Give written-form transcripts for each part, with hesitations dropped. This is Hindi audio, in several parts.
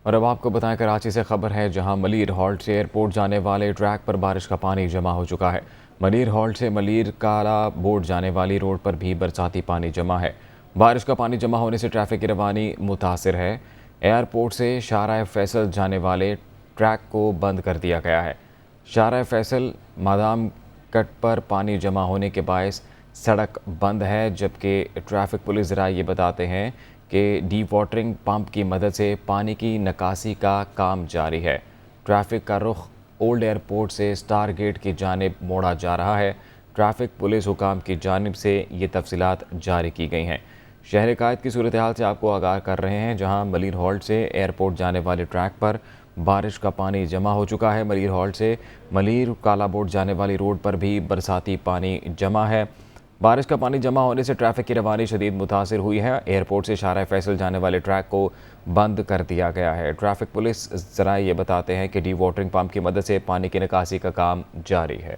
और अब आपको बताएं, कराची से खबर है जहां मलीर हॉल्ट से एयरपोर्ट जाने वाले ट्रैक पर बारिश का पानी जमा हो चुका है। मलीर हॉल्ट से मलीर काला बोर्ड जाने वाली रोड पर भी बरसाती पानी जमा है। बारिश का पानी जमा होने से ट्रैफिक की रवानी मुतासिर है। एयरपोर्ट से शाहराह फैसल जाने वाले ट्रैक को बंद कर दिया गया है। शाहराह फैसल मादाम कट पर पानी जमा होने के बायस सड़क बंद है, जबकि ट्रैफिक पुलिस ज़रा ये बताते हैं कि डी वाटरिंग पंप की मदद से पानी की निकासी का काम जारी है। ट्रैफिक का रुख ओल्ड एयरपोर्ट से स्टार गेट की जानिब मोड़ा जा रहा है। ट्रैफिक पुलिस हुकाम की जानिब से ये तफसीलात जारी की गई हैं। शहर कायद की सूरत हाल से आपको आगाह कर रहे हैं, जहां मलीर हॉल्ट से एयरपोर्ट जाने वाले ट्रैक पर बारिश का पानी जमा हो चुका है। मलीर हॉल्ट से मलीर काला बोर्ड जाने वाली रोड पर भी बरसाती पानी जमा है। बारिश का पानी जमा होने से ट्रैफिक की रवानी शदीद मुतासिर हुई है। एयरपोर्ट से शाहराह फैसल जाने वाले ट्रैक को बंद कर दिया गया है। ट्रैफिक पुलिस ज़रा ये बताते हैं कि डी वाटरिंग पंप की मदद से पानी की निकासी का काम जारी है।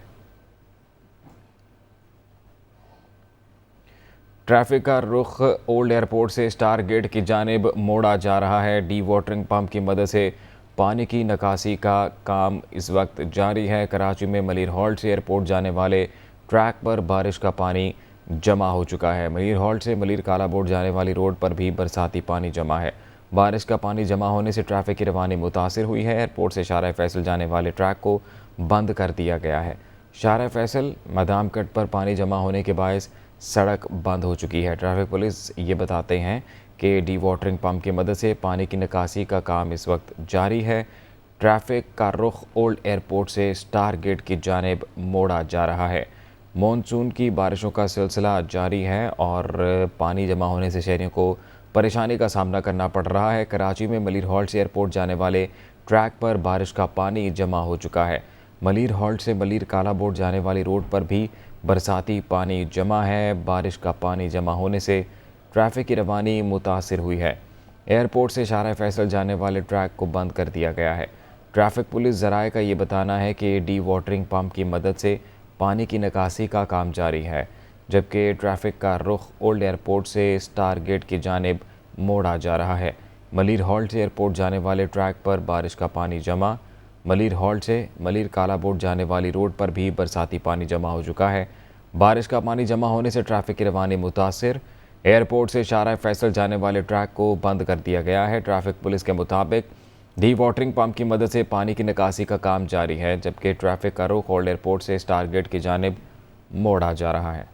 ट्रैफिक का रुख ओल्ड एयरपोर्ट से स्टार गेट की जानिब मोड़ा जा रहा है। डी वाटरिंग पंप की मदद से पानी की निकासी का काम इस वक्त जारी है। कराची में मलीर हॉल्ट से एयरपोर्ट जाने वाले ट्रैक पर बारिश का पानी जमा हो चुका है। मलीर हॉल्ट से मलीर काला बोर्ड जाने वाली रोड पर भी बरसाती पानी जमा है। बारिश का पानी जमा होने से ट्रैफिक की रवानी मुतासिर हुई है। एयरपोर्ट से शाहराह फैसल जाने वाले ट्रैक को बंद कर दिया गया है। शाहराह फैसल मदाम कट पर पानी जमा होने के बायस सड़क बंद हो चुकी है। ट्रैफिक पुलिस ये बताते हैं कि डी वाटरिंग पंप की मदद से पानी की निकासी का काम इस वक्त जारी है। ट्रैफिक का रुख ओल्ड एयरपोर्ट से स्टार गेट की जानिब मोड़ा जा रहा है। मॉनसून की बारिशों का सिलसिला जारी है और पानी जमा होने से शहरियों को परेशानी का सामना करना पड़ रहा है। कराची में मलीर हॉल्ट से एयरपोर्ट जाने वाले ट्रैक पर बारिश का पानी जमा हो चुका है। मलीर हॉल्ट से मलीर काला बोर्ड जाने वाली रोड पर भी बरसाती पानी जमा है। बारिश का पानी जमा होने से ट्रैफिक की रवानी मुतासिर हुई है। एयरपोर्ट से शाहराह फैसल जाने वाले ट्रैक को बंद कर दिया गया है। ट्रैफिक पुलिस ज़राए का ये बताना है कि डी वाटरिंग पंप की मदद से पानी की निकासी का काम जारी है, जबकि ट्रैफिक का रुख ओल्ड एयरपोर्ट से स्टार गेट की जानिब मोड़ा जा रहा है। मलीर हॉल्ट से एयरपोर्ट जाने वाले ट्रैक पर बारिश का पानी जमा। मलीर हॉल्ट से मलीर काला बोर्ड जाने वाली रोड पर भी बरसाती पानी जमा हो चुका है। बारिश का पानी जमा होने से ट्रैफिक की रवानी मुतासिर। एयरपोर्ट से शाहराह फैसल जाने वाले ट्रैक को बंद कर दिया गया है। ट्रैफिक पुलिस के मुताबिक डी वाटरिंग पंप की मदद से पानी की निकासी का काम जारी है, जबकि ट्रैफिक का रुख ओल्ड एयरपोर्ट से स्टार गेट की जानिब मोड़ा जा रहा है।